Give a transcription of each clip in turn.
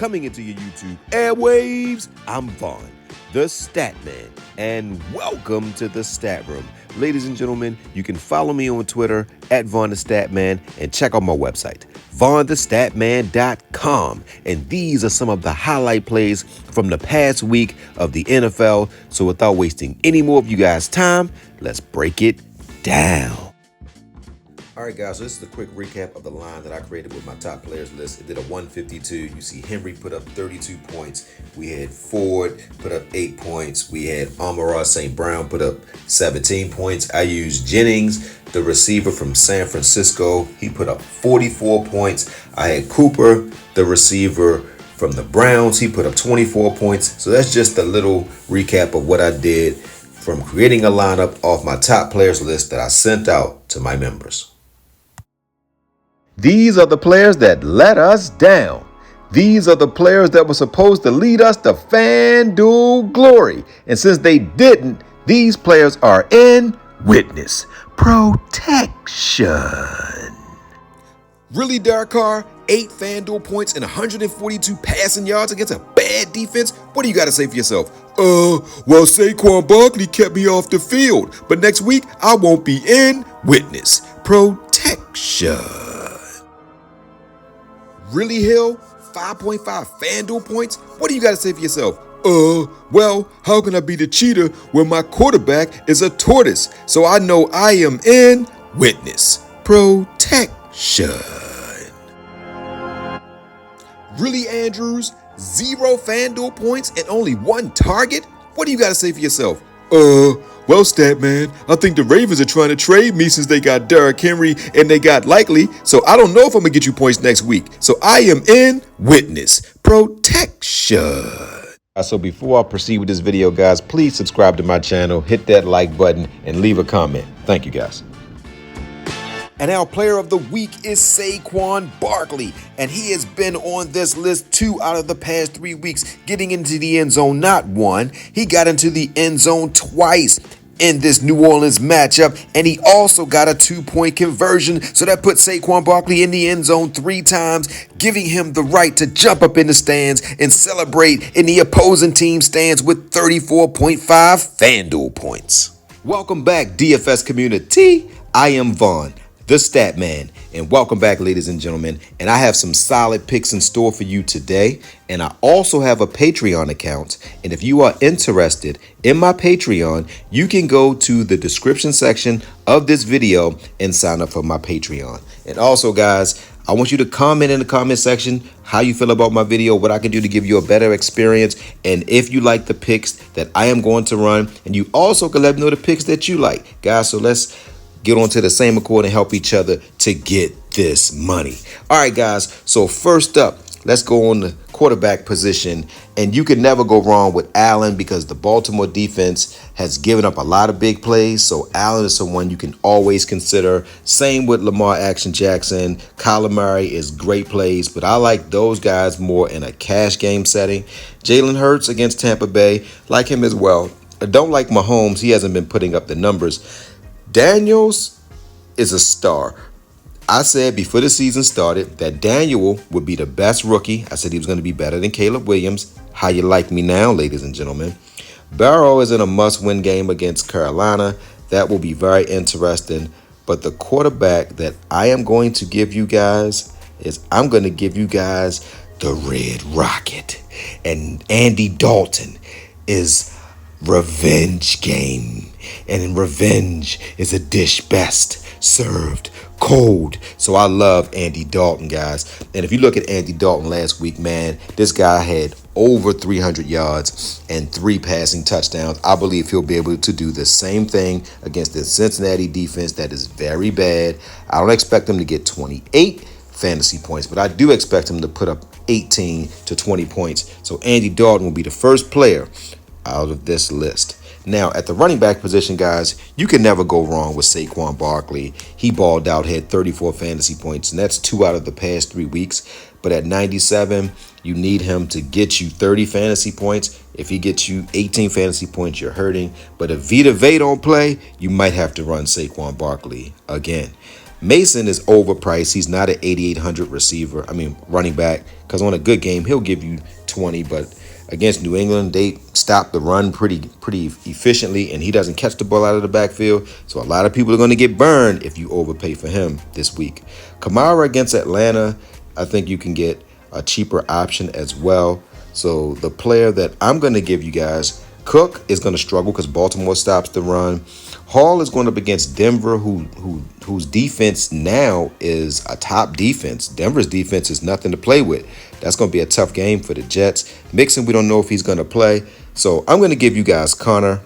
coming into your YouTube airwaves. I'm Vaughn, the Statman, and welcome to the Stat Room. Ladies and gentlemen, you can follow me on Twitter at VonnTheStatman and check out my website, VonnTheStatman.com. And these are some of the highlight plays from the past week of the NFL. So without wasting any more of you guys' time, let's break it down. All right, guys, so this is a quick recap of the line that I created with my top players list. It did a 152. You see Henry put up 32 points. We had Ford put up 8 points. We had Amon-Ra St. Brown put up 17 points. I used Jennings, the receiver from San Francisco. He put up 44 points. I had Cooper, the receiver from the Browns. He put up 24 points. So that's just a little recap of what I did from creating a lineup off my top players list that I sent out to my members. These are the players that let us down. These are the players that were supposed to lead us to Fanduel glory. And since they didn't, these players are in witness protection. Really, Derek Carr? 8 Fanduel points and 142 passing yards against a bad defense? What do you got to say for yourself? Well, Saquon Barkley kept me off the field, but next week I won't be in witness protection. Really, Hill? 5.5 Fanduel points? What do you got to say for yourself? Well, how can I be the cheater when my quarterback is a tortoise? So I know I am in witness protection. Really, Andrews? 0 Fanduel points and only 1 target? What do you got to say for yourself? Well, Statman, I think the Ravens are trying to trade me since they got Derrick Henry and they got Likely, so I don't know if I'm going to get you points next week. So I am in witness protection. So before I proceed with this video, guys, please subscribe to my channel, hit that like button, and leave a comment. Thank you, guys. And our player of the week is Saquon Barkley. And he has been on this list 2 out of the past 3 weeks, getting into the end zone not one. He got into the end zone twice in this New Orleans matchup. And he also got a 2-point conversion. So that put Saquon Barkley in the end zone 3 times, giving him the right to jump up in the stands and celebrate in the opposing team stands with 34.5 Fanduel points. Welcome back, DFS community. I am Vaughn, the Statman, and welcome back, ladies and gentlemen. And I have some solid picks in store for you today. And I also have a Patreon account. And if you are interested in my Patreon, you can go to the description section of this video and sign up for my Patreon. And also, guys, I want you to comment in the comment section how you feel about my video, what I can do to give you a better experience, and if you like the picks that I am going to run. And you also can let me know the picks that you like, guys. So let's get onto the same accord and help each other to get this money. All right, guys. So first up, let's go on the quarterback position. And you can never go wrong with Allen because the Baltimore defense has given up a lot of big plays. So Allen is someone you can always consider. Same with Lamar Jackson. Kyler Murray is great plays, but I like those guys more in a cash game setting. Jalen Hurts against Tampa Bay, like him as well. I don't like Mahomes. He hasn't been putting up the numbers. Daniels is a star. I said before the season started that Daniel would be the best rookie. I said he was going to be better than Caleb Williams. How you like me now, ladies and gentlemen? Burrow is in a must-win game against Carolina. That will be very interesting. But the quarterback that I am going to give you guys is I'm going to give you guys the Red Rocket. And Andy Dalton is revenge game. And in revenge is a dish best served cold. So I love Andy Dalton, guys. And if you look at Andy Dalton last week, man, this guy had over 300 yards and 3 passing touchdowns. I believe he'll be able to do the same thing against the Cincinnati defense that is very bad. I don't expect him to get 28 fantasy points, but I do expect him to put up 18 to 20 points. So Andy Dalton will be the first player out of this list. Now, at the running back position, guys, you can never go wrong with Saquon Barkley. He balled out, had 34 fantasy points, and that's 2 out of the past 3 weeks. But at 97, you need him to get you 30 fantasy points. If he gets you 18 fantasy points, you're hurting. But if Vita Vea don't play, you might have to run Saquon Barkley again. Mason is overpriced. He's not an 8,800 receiver. Running back. Because on a good game, he'll give you 20. But against New England, they stop the run pretty efficiently, and he doesn't catch the ball out of the backfield. So a lot of people are going to get burned if you overpay for him this week. Kamara against Atlanta, I think you can get a cheaper option as well. So the player that I'm going to give you guys, Cook is going to struggle because Baltimore stops the run. Hall is going up against Denver, whose defense now is a top defense. Denver's defense is nothing to play with. That's going to be a tough game for the Jets. Mixon, we don't know if he's going to play. So I'm going to give you guys Connor.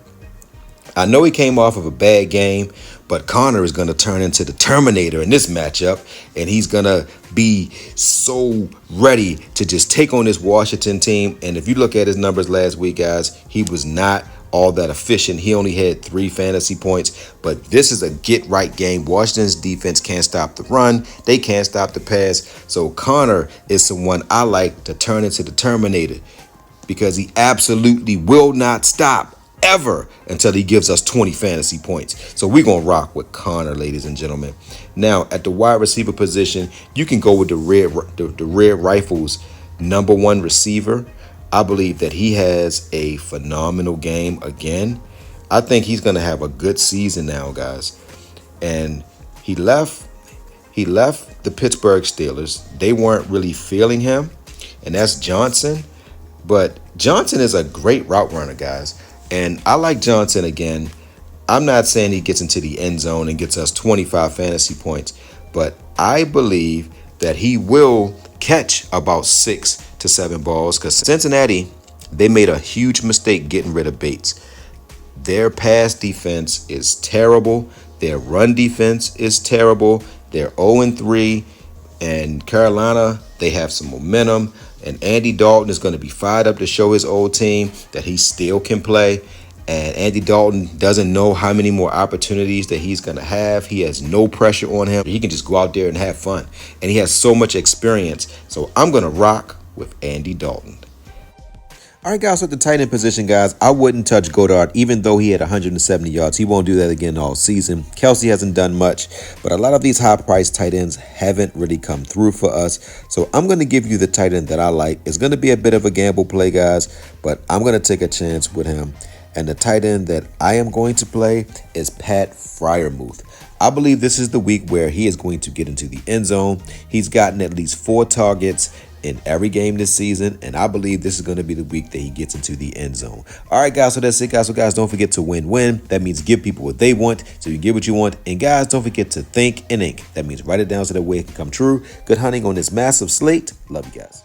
I know he came off of a bad game, but Connor is going to turn into the Terminator in this matchup, and he's going to be so ready to just take on this Washington team. And if you look at his numbers last week, guys, he was not all that efficient. He only had 3 fantasy points, but this is a get-right game. Washington's defense can't stop the run. They can't stop the pass. So Connor is someone I like to turn into the Terminator because he absolutely will not stop ever until he gives us 20 fantasy points. So we're going to rock with Connor, ladies and gentlemen. Now, at the wide receiver position, you can go with the Red Rifles #1 receiver. I believe that he has a phenomenal game again. I think he's going to have a good season now, guys. And he left the Pittsburgh Steelers. They weren't really feeling him, and that's Johnson. But Johnson is a great route runner, guys. And I like Johnson again. I'm not saying he gets into the end zone and gets us 25 fantasy points, but I believe that he will catch about 6 to 7 balls because Cincinnati, they made a huge mistake getting rid of Bates. Their pass defense is terrible. Their run defense is terrible. They're 0-3. And Carolina, they have some momentum. And Andy Dalton is going to be fired up to show his old team that he still can play. And Andy Dalton doesn't know how many more opportunities that he's going to have. He has no pressure on him. He can just go out there and have fun. And he has so much experience. So I'm going to rock with Andy Dalton. All right, guys, at the tight end position, guys, I wouldn't touch Goddard, even though he had 170 yards. He won't do that again all season. Kelsey hasn't done much, but a lot of these high-priced tight ends haven't really come through for us. So I'm going to give you the tight end that I like. It's going to be a bit of a gamble play, guys, but I'm going to take a chance with him. And the tight end that I am going to play is Pat Freiermuth. I believe this is the week where he is going to get into the end zone. He's gotten at least 4 targets in every game this season, and I believe this is going to be the week that he gets into the end zone. All right, guys, so that's it, guys. So, guys, don't forget to win-win. That means give people what they want, so you get what you want. And, guys, don't forget to think and ink. That means write it down so that way it can come true. Good hunting on this massive slate. Love you guys.